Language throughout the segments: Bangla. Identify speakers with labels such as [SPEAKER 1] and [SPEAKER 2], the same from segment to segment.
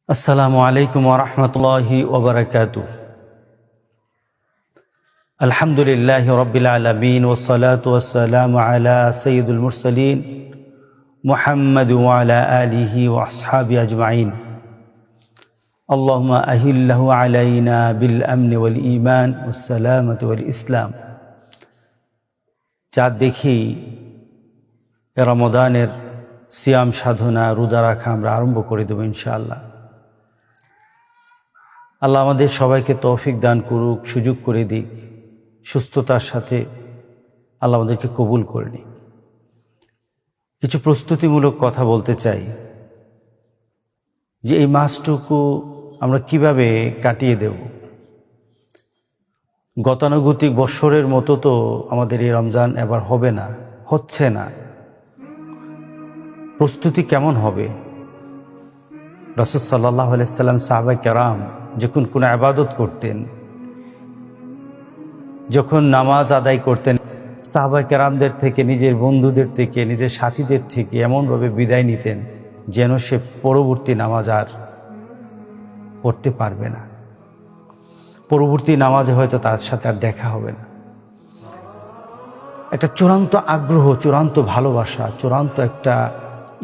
[SPEAKER 1] আসসালামু আলাইকুম ওয়া রাহমাতুল্লাহি ওয়া বারাকাতুহু। আলহামদুলিল্লাহি রাব্বিল আলামিন ওয়াস সালাতু ওয়াস সালামু আলা সাইয়্যিদুল মুরসালিন মুহাম্মাদ ওয়া আলা আলিহি ওয়া আসহাবিহি আজমাইন। আল্লাহুম্মা আহিল্লাহু আলাইনা বিল আমনি ওয়াল ঈমান ওয়াস সালামাতি ওয়াল ইসলাম। যা দেখি রমাদানের সিয়াম সাধনা রোজা রাখা আমরা আরম্ভ করে দেব ইনশাআল্লাহ। আল্লাহ আমাদের সবাইকে তৌফিক দান করুক, সুযোগ করে দিক, সুস্থতার সাথে আল্লাহ আমাদেরকে কবুল করে নিক। কিছু প্রস্তুতিমূলক কথা বলতে চাই যে এই মাসটুকু আমরা কিভাবে কাটিয়ে দেব। গতানুগতিক বৎসরের মতো তো আমাদের এই রমজান এবার হবে না, হচ্ছে না। প্রস্তুতি কেমন হবে? রাসূল সাল্লাল্লাহু আলাইহি সাল্লাম সাহাবায়ে কেরাম যখন কোনো ইবাদত করতেন, যখন নামাজ আদায় করতেন, সাহাবায়ে কেরামদের থেকে, নিজের বন্ধুদের থেকে, নিজের সাথীদের থেকে এমনভাবে বিদায় নিতেন যেন সে পরবর্তী নামাজ আর পড়তে পারবে না, পরবর্তী নামাজে হয়তো তার সাথে আর দেখা হবে না। একটা চূড়ান্ত আগ্রহ, চূড়ান্ত ভালোবাসা, চূড়ান্ত একটা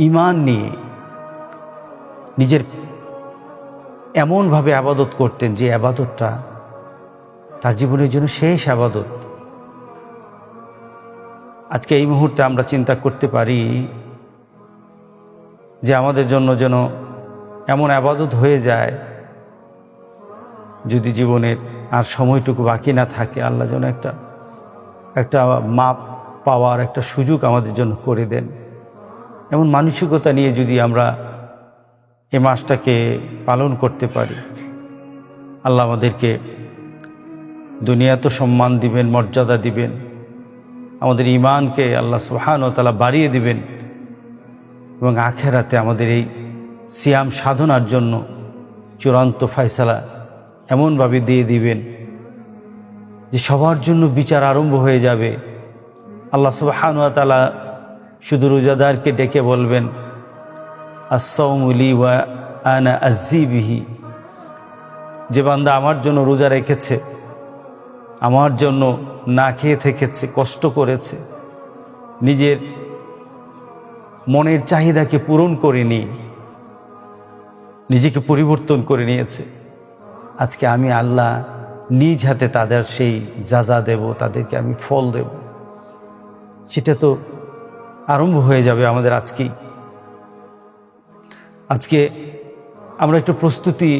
[SPEAKER 1] ঈমান নিয়ে নিজের এমনভাবে আবাদত করতেন যে আবাদতটা তার জীবনের জন্য শেষ আবাদত। আজকে এই মুহূর্তে আমরা চিন্তা করতে পারি যে আমাদের জন্য যেন এমন আবাদত হয়ে যায়, যদি জীবনের আর সময়টুকু বাকি না থাকে, আল্লাহ যেন একটা মাপ পাওয়ার একটা সুযোগ আমাদের জন্য করে দেন। এমন মানসিকতা নিয়ে যদি আমরা এ মাসটাকে পালন করতে পারি, আল্লাহ আমাদেরকে দুনিয়াতে সম্মান দিবেন, মর্যাদা দিবেন, আমাদের ঈমানকে আল্লাহ সুবহানাহু ওয়া তাআলা বাড়িয়ে দিবেন এবং আখিরাতে আমাদের এই সিয়াম সাধনার জন্য চূড়ান্ত ফয়সালা এমনভাবে দিয়ে দিবেন যে সবার জন্য বিচার আরম্ভ হয়ে যাবে। আল্লাহ সুবহানাহু ওয়া তাআলা শুধু রোজাদারকে ডেকে বলবেন, আস-সাওমু লি ওয়া আনা আযী বিহি, যে বান্দা আমার জন্য রোজা রেখেছে, আমার জন্য না খেয়ে থেকেছে, কষ্ট করেছে, নিজের মনের চাহিদাকে পূরণ করে নিয়ে নিজেকে পরিবর্তন করে নিয়েছে, আজকে আমি আল্লাহ নিজ হাতে তাদের সেই যাজা দেব, তাদেরকে আমি ফল দেব। সেটা তো আরম্ভ হয়ে যাবে আমাদের আজকেই। আজকে আমরা একটু প্রস্তুতি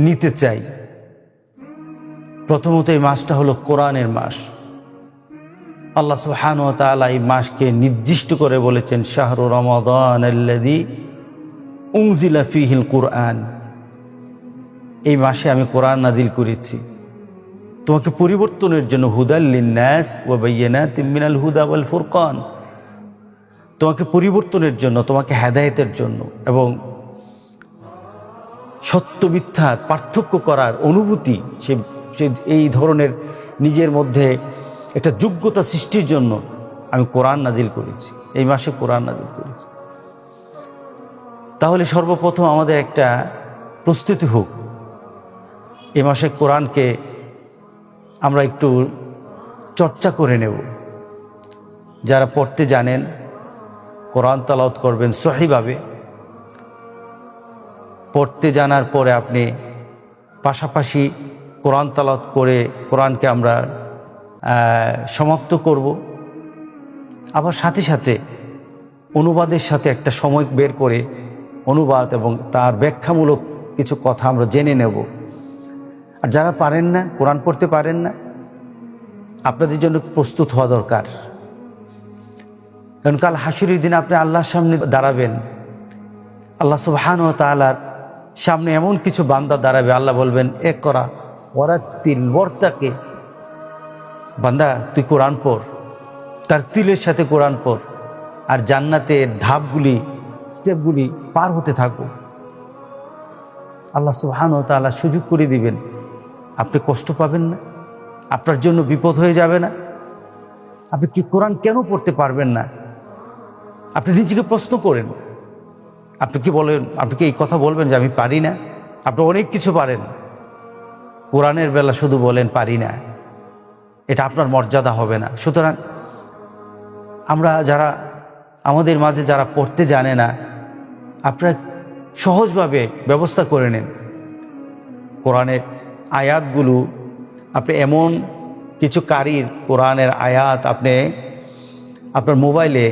[SPEAKER 1] নিতে চাই। প্রথমত এই মাসটা হলো কোরআনের মাস। আল্লাহ সুবহানাহু ওয়া তাআলা এই মাসকে নির্দিষ্ট করে বলেছেন, শাহরু রমাদানাল্লাযী উনজিলা ফীহিল কুরআন, এই মাসে আমি কোরআন নাজিল করেছি তোমাকে পরিবর্তনের জন্য, হুদাল লিন্নাস ওয়া বাইয়িনাতিম মিনাল হুদা ওয়াল ফুরকান, তোমাকে পরিবর্তনের জন্য, তোমাকে হেদায়েতের জন্য এবং সত্য মিথ্যার পার্থক্য করার অনুভূতি, সে এই ধরনের নিজের মধ্যে একটা যোগ্যতা সৃষ্টির জন্য আমি কোরআন নাজিল করেছি, এই মাসে কোরআন নাজিল করেছি। তাহলে সর্বপ্রথম আমাদের একটা প্রস্তুতি হোক, এই মাসে কোরআনকে আমরা একটু চর্চা করে নেব। যারা পড়তে জানেন কোরআন তেলাওয়াত করবেন সহিভাবে। পড়তে জানার পরে আপনি পাশাপাশি কোরআন তেলাওয়াত করে কোরআনকে আমরা সমাপ্ত করব। আবার সাথে সাথে অনুবাদের সাথে একটা সময় বের করে অনুবাদ এবং তার ব্যাখ্যামূলক কিছু কথা আমরা জেনে নেব। আর যারা পারেন না, কোরআন পড়তে পারেন না, আপনাদের জন্য প্রস্তুত হওয়া দরকার। কারণ কাল হাসরের দিন আপনি আল্লাহর সামনে দাঁড়াবেন। আল্লাহ সুবহানাহু ওয়া তাআলার সামনে এমন কিছু বান্দা দাঁড়াবে, আল্লাহ বলবেন, ইকরা ওয়ারাত্তিল ওয়ারতাকি, বান্দা তুই কোরআন পড়, তার তিলের সাথে কোরআন পড়, আর জান্নাতের ধাপগুলি, স্টেপগুলি পার হতে থাকো। আল্লাহ সুবহানাহু ওয়া তাআলা সুযোগ করে দিবেন, আপনি কষ্ট পাবেন না, আপনার জন্য বিপদ হয়ে যাবে না। আপনি কি কোরআন কেন পড়তে পারবেন না? আপনি নিজেকে প্রশ্ন করেন। আপনি কি বলেন, আপনি কি এই কথা বলবেন যে আমি পারি না? আপনি অনেক কিছু পারেন, কোরআনের বেলা শুধু বলেন পারি না, এটা আপনার মর্যাদা হবে না। সুতরাং আমরা যারা আমাদের মাঝে যারা পড়তে জানে না, আপনারা সহজভাবে ব্যবস্থা করে নেন। কোরআনের আয়াতগুলো আপনি এমন কিছু কারির কোরআনের আয়াত আপনি আপনার মোবাইলে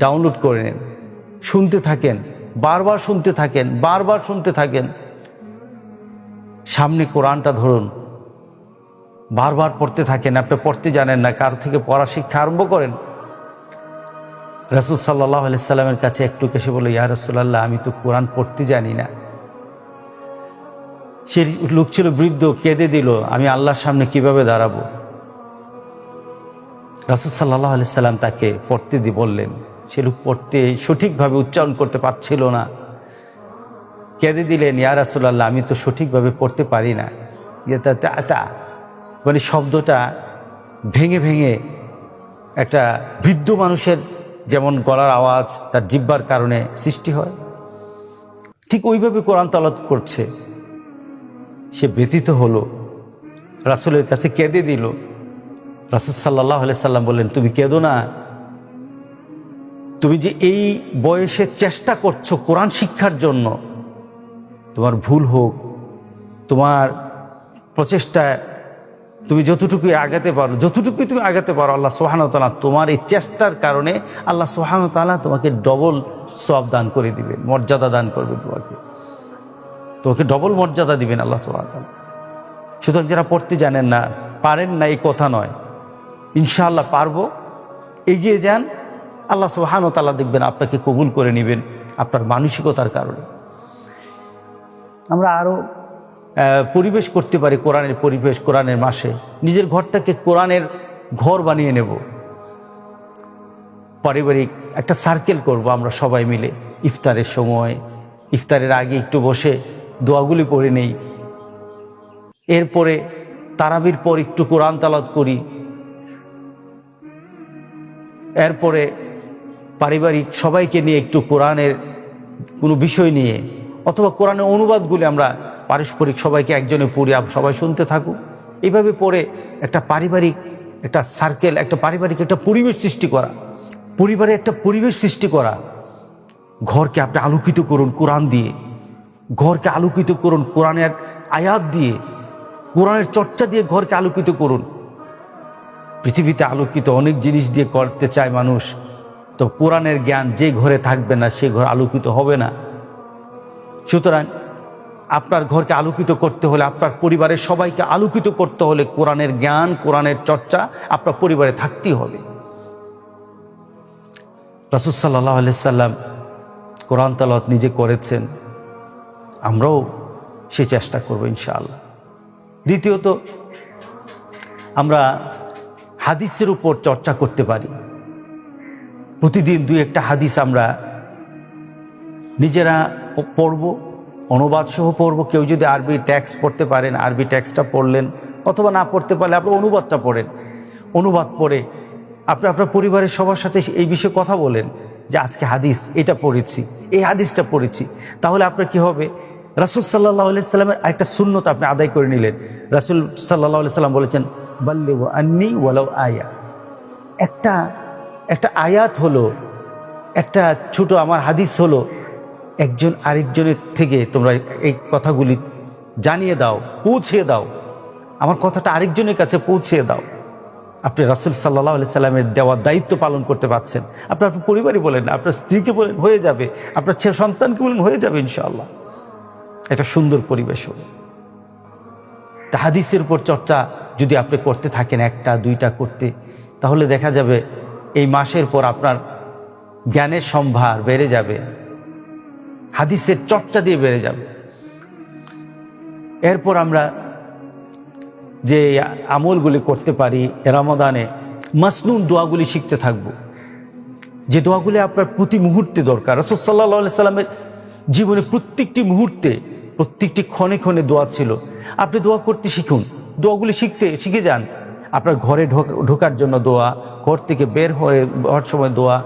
[SPEAKER 1] ডাউনলোড করে নেন, শুনতে থাকেন, বারবার শুনতে থাকেন, বারবার শুনতে থাকেন। সামনে কোরআনটা ধরুন, বারবার পড়তে থাকেন। আপনি পড়তে জানেন না, কারো থেকে পড়া শিক্ষা আরম্ভ করেন। রাসূল সাল্লাল্লাহু আলাইহি সাল্লামের কাছে একটু এসে বলে, ইয়া রাসূলুল্লাহ, আমি তো কোরআন পড়তে জানি না। সে লোক ছিল বৃদ্ধ, কেঁদে দিল, আমি আল্লাহর সামনে কিভাবে দাঁড়াবো? রাসূল সাল্লাল্লাহু আলাইহি সাল্লাম তাকে পড়তে বললেন। সে লোক পড়তে সঠিকভাবে উচ্চারণ করতে পারছিল না, কেঁদে দিলেন, ইয়া রাসূলুল্লাহ, আমি তো সঠিকভাবে পড়তে পারি না। মানে শব্দটা ভেঙে ভেঙে, একটা বৃদ্ধ মানুষের যেমন গলার আওয়াজ তার জিহ্বার কারণে সৃষ্টি হয়, ঠিক ওইভাবে কোরআন তেলাওয়াত করছে। সে ব্যথিত হলো, রাসূলের কাছে কেঁদে দিল। রাসূল সাল্লাল্লাহু আলাইহি সাল্লাম বললেন, তুমি কেঁদো না, তুমি যে এই বয়সে চেষ্টা করছো কোরআন শিক্ষার জন্য, তোমার ভুল হোক, তোমার প্রচেষ্টায় তুমি যতটুকুই আগাতে পারো, যতটুকুই তুমি আগাতে পারো, আল্লাহ সুবহানাহু ওয়া তাআলা তোমার এই চেষ্টার কারণে আল্লাহ সুবহানাহু ওয়া তাআলা তোমাকে ডবল সওয়াব দান করে দিবেন, মর্যাদা দান করবে, তোমাকে ডবল মর্যাদা দিবেন আল্লাহ সুবহানাহু ওয়া তাআলা। সুতরাং যারা পড়তে জানেন না, পারেন না, এই কথা নয়, ইনশাআল্লাহ পারবো, এগিয়ে যান, আল্লাহ সুবহানাহু ওয়া তাআলা দেখবেন আপনাকে কবুল করে নেবেন আপনার মানসিকতার কারণে। আমরা আরও পরিবেশ করতে পারি, কোরআনের পরিবেশ, কোরআনের মাসে নিজের ঘরটাকে কোরআনের ঘর বানিয়ে নেব। পারিবারিক একটা সার্কেল করব আমরা সবাই মিলে, ইফতারের সময়, ইফতারের আগে একটু বসে দোয়াগুলি পড়ে নেই, এরপরে তারাবির পর একটু কোরআন তেলাওয়াত করি, এরপরে পারিবারিক সবাইকে নিয়ে একটু কোরআনের কোনো বিষয় নিয়ে অথবা কোরআনের অনুবাদগুলি আমরা পারস্পরিক সবাইকে একজনে পড়ি, সবাই শুনতে থাকুক। এইভাবে পড়ে একটা পারিবারিক একটা সার্কেল, একটা পারিবারিক একটা পরিবেশ সৃষ্টি করা, পরিবারে একটা পরিবেশ সৃষ্টি করা। ঘরকে আপনি আলোকিত করুন কোরআন দিয়ে, ঘরকে আলোকিত করুন কোরআনের আয়াত দিয়ে, কোরআনের চর্চা দিয়ে ঘরকে আলোকিত করুন। পৃথিবীতে আলোকিত অনেক জিনিস দিয়ে করতে চায় মানুষ, তো কোরআনের জ্ঞান যে ঘরে থাকবে না সে ঘর আলোকিত হবে না। সুতরাং আপনার ঘরকে আলোকিত করতে হলে, আপনার পরিবারের সবাইকে আলোকিত করতে হলে কোরআনের জ্ঞান, কোরআনের চর্চা আপনার পরিবারে থাকতেই হবে। রাসূল সাল্লাল্লাহু আলাইহি সাল্লাম কোরআন তেলাওয়াত নিজে করেছেন, আমরাও সে চেষ্টা করব ইনশাআল্লাহ। দ্বিতীয়ত, আমরা হাদিসের উপর চর্চা করতে পারি। প্রতিদিন দুই একটা হাদিস আমরা নিজেরা পড়ব, অনুবাদ সহ পড়ব। কেউ যদি আরবি টেক্সট পড়তে পারেন, আরবি টেক্সটটা পড়লেন, অথবা না পড়তে পারলে আপনি অনুবাদটা পড়েন। অনুবাদ পড়ে আপনি আপনার পরিবারের সবার সাথে এই বিষয়ে কথা বলেন যে আজকে হাদিস এটা পড়েছি, এই হাদিসটা পড়েছি। তাহলে আপনার কি হবে, রাসূল সাল্লাল্লাহু আলাইহি সাল্লামের একটা সুন্নত আপনি আদায় করে নিলেন। রাসূল সাল্লাল্লাহু আলাইহি সাল্লাম বলেছেন, বাল্লিগু আন্নী ওয়ালাউ আয়া। একটা আয়াত হলো, একটা ছোট আমার হাদিস হলো, একজন আরেকজনের থেকে তোমরা এই কথাগুলি জানিয়ে দাও, পৌঁছিয়ে দাও, আমার কথাটা আরেকজনের কাছে পৌঁছিয়ে দাও। আপনি রাসূল সাল্লাল্লাহু আলাইহি সাল্লামের দেওয়া দায়িত্ব পালন করতে পারছেন। আপনার পরিবারই বলেন, আপনার স্ত্রীকে বলেন, হয়ে যাবে, আপনার ছেলে সন্তানকে বলেন, হয়ে যাবে ইনশাআল্লাহ। একটা সুন্দর পরিবেশ হবে। তা হাদিসের উপর চর্চা যদি আপনি করতে থাকেন, একটা দুইটা করতে, তাহলে দেখা যাবে এই মাসের পর আপনার জ্ঞানের সম্ভার বেড়ে যাবে, হাদিসের চর্চা দিয়ে বেড়ে যাবে। এরপর আমরা যে আমলগুলি করতে পারি, রমাদানে মাসনুন দোয়াগুলি শিখতে থাকব, যে দোয়াগুলি আপনার প্রতি মুহূর্তে দরকার। রাসূল সাল্লাল্লাহু আলাইহি সাল্লামের জীবনে প্রত্যেকটি মুহূর্তে, প্রত্যেকটি ক্ষণে ক্ষণে দোয়া ছিল। আপনি দোয়া করতে শিখুন, দোয়াগুলি শিখে যান। আপনার ঘরে ঢোকার জন্য দোয়া, ঘর থেকে বের হওয়ার সময় দোয়া,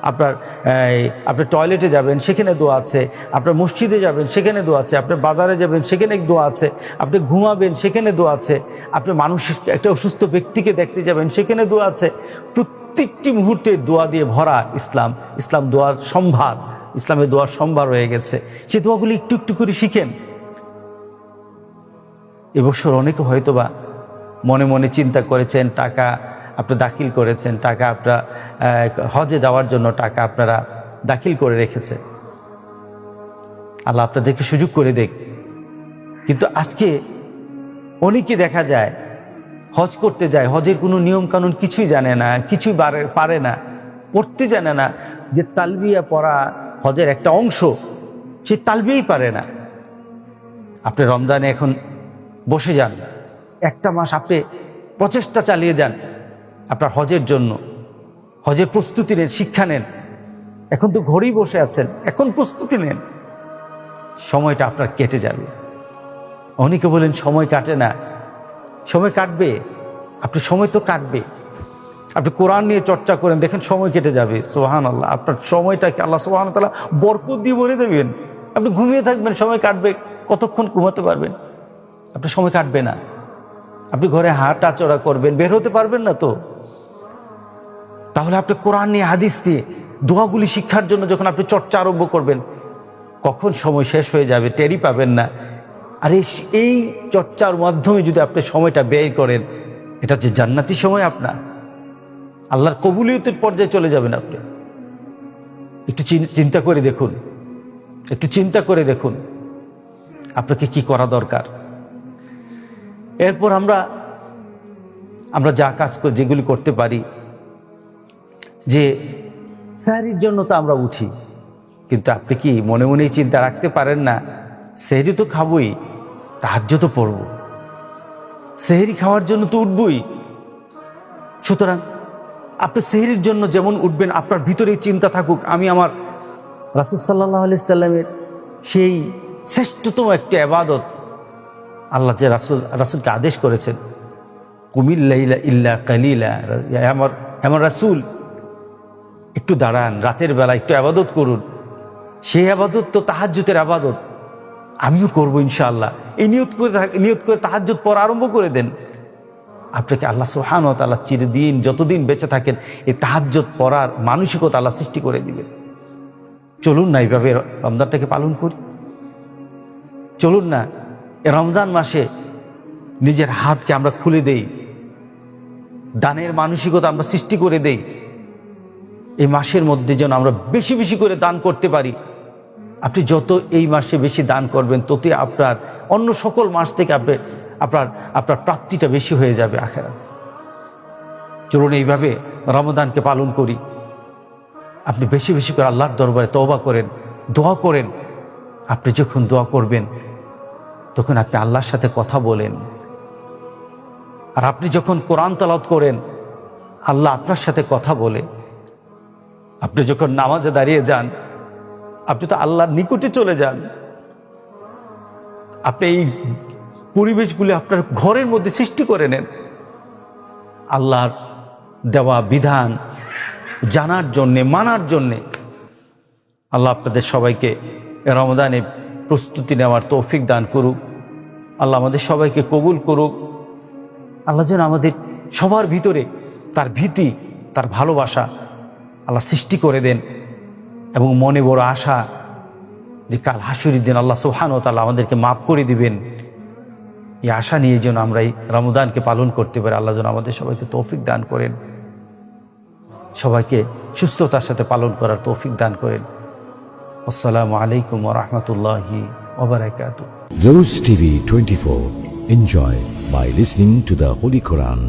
[SPEAKER 1] আপনার টয়লেটে যাবেন সেখানে দোয়া আছে, আপনার মসজিদে যাবেন সেখানে দোয়া আছে, আপনার বাজারে যাবেন সেখানে দোয়া আছে, আপনি ঘুমাবেন সেখানে দোয়া আছে, আপনি একটা অসুস্থ ব্যক্তিকে দেখতে যাবেন সেখানে দোয়া আছে। প্রত্যেকটি মুহূর্তে দোয়া দিয়ে ভরা ইসলাম দোয়ার সম্ভার, ইসলামের দোয়ার সম্ভার হয়ে গেছে। সে দোয়াগুলি একটু একটু করে শিখেন। এবছর অনেকে হয়তোবা মনে মনে চিন্তা করেছেন, টাকা আপনি দাখিল করেছেন, টাকা আপনার হজে যাওয়ার জন্য টাকা আপনারা দাখিল করে রেখেছেন। আল্লাহ আপনাদেরকে সুযোগ করে দেখ। কিন্তু আজকে অনেকে দেখা যায় হজ করতে যায়, হজের কোনো নিয়ম কানুন কিছুই জানে না, কিছুই পারে না, পড়তে জানে না। যে তালবিয়া পড়া হজের একটা অংশ, সে তালবিয়াই পারে না। আপনি রমজানে এখন বসে যান, একটা মাস আপনি প্রচেষ্টা চালিয়ে যান আপনার হজের জন্য, হজের প্রস্তুতি নেন, শিক্ষা নেন। এখন তো ঘরেই বসে আছেন, এখন প্রস্তুতি নেন, সময়টা আপনার কেটে যাবে। অনেকে বলেন সময় কাটে না, সময় কাটবে। আপনি সময় তো কাটবে। আপনি কোরআন নিয়ে চর্চা করেন, দেখেন সময় কেটে যাবে। সুবহানাল্লাহ, আপনার সময়টাকে আল্লাহ সুবহানাহু ওয়া তাআলা বরকত দিয়ে ভরে দেবেন। আপনি ঘুমিয়ে থাকবেন, সময় কাটবে। কতক্ষণ ঘুমাতে পারবেন? আপনার সময় কাটবে না। আপনি ঘরে হাঁটা চড়া করবেন, বের হতে পারবেন না তো। তাহলে আপনি কোরআন নিয়ে, হাদিস নিয়ে দোয়াগুলি শিক্ষার জন্য যখন আপনি চর্চা আরম্ভ করবেন, কখন সময় শেষ হয়ে যাবে টেরই পাবেন না। আর এই চর্চার মাধ্যমে যদি আপনি সময়টা ব্যয় করেন, এটা হচ্ছে জান্নাতি সময়। আপনার আল্লাহর কবুলিয়তের পর্যায়ে চলে যাবেন আপনি। একটু চিন্তা করে দেখুন, একটু চিন্তা করে দেখুন আপনাকে কি করা দরকার। এরপর আমরা যা কাজ যেগুলি করতে পারি, যে সেহরির জন্য তো আমরা উঠি, কিন্তু আপনি কি মনে মনেই চিন্তা রাখতে পারেন না, সেহরি তো খাবই, তাহাজ্জুদ তো পড়ব, সেহরি খাওয়ার জন্য তো উঠবই। সুতরাং আপনি সেহরির জন্য যেমন উঠবেন, আপনার ভিতরেই চিন্তা থাকুক, আমি আমার রাসূল সাল্লাল্লাহু আলাইহি সাল্লামের সেই শ্রেষ্ঠতম একটা ইবাদত, আল্লাহ যে রাসূলকে আদেশ করেছেন, কুমিল লাইলা ইল্লা কালিলা, আমার রাসূল একটু দাঁড়ান, রাতের বেলা একটু ইবাদত করুন। সেই ইবাদত তো তাহাজ্জুদের ইবাদত, আমিও করবো ইনশাআল্লাহ। এই নিয়ত করে তাহাজ্জুদ পড়া আরম্ভ করে দেন। আপনাকে আল্লাহ সুবহানাহু ওয়া তাআলা চিরদিন, যতদিন বেঁচে থাকেন, এই তাহাজ্জুদ পড়ার মানসিকতা আল্লাহ সৃষ্টি করে দিবেন। চলুন না এইভাবে রমজানটাকে পালন করি। চলুন না এ রমজান মাসে নিজের হাতকে আমরা খুলে দেই, দানের মানসিকতা আমরা সৃষ্টি করে দেই। এই মাসের মধ্যে যেন আমরা বেশি বেশি করে দান করতে পারি। আপনি যত এই মাসে বেশি দান করবেন, ততই আপনার অন্য সকল মাস থেকে আপনার প্রাপ্তিটা বেশি হয়ে যাবে আখিরাতে। চলুন এইভাবে রমজানকে পালন করি। আপনি বেশি বেশি করে আল্লাহর দরবারে তওবা করেন, দোয়া করেন। আপনি যখন দোয়া করবেন, তখন আপনি আল্লাহর সাথে কথা বলেন। আর আপনি যখন কোরআন তেলাওয়াত করেন, আল্লাহ আপনার সাথে কথা বলে। আপনি যখন নামাজে দাঁড়িয়ে যান, আপনি তো আল্লাহর নিকটে চলে যান। আপনি এই পরিবেশগুলি আপনার ঘরের মধ্যে সৃষ্টি করে নেন, আল্লাহর দেওয়া বিধান জানার জন্যে, মানার জন্যে। আল্লাহ আপনাদের সবাইকে রমজানে প্রস্তুতি নেওয়ার তৌফিক দান করুক। আল্লাহ আমাদের সবাইকে কবুল করুক। আল্লাহ যেন আমাদের সবার ভিতরে তার ভীতি, তার ভালোবাসা আল্লাহ সৃষ্টি করে দেন, এবং মনে বড় আশা যে কাল হাসুরের দিন আল্লাহ সুবহানাহু ওয়া তাআলা আমাদেরকে মাফ করে দিবেন। এই আশা নিয়ে যেন আমরা এই রমজানকে পালন করতে পারি। আল্লাহ যেন আমাদের সবাইকে তৌফিক দান করেন, সবাইকে সুস্থতার সাথে পালন করার তৌফিক দান করেন। আসসালামু আলাইকুম ওয়া রাহমাতুল্লাহি ওয়া বারাকাতুহু।
[SPEAKER 2] Rose TV 24. Enjoy by listening to the Holy Quran.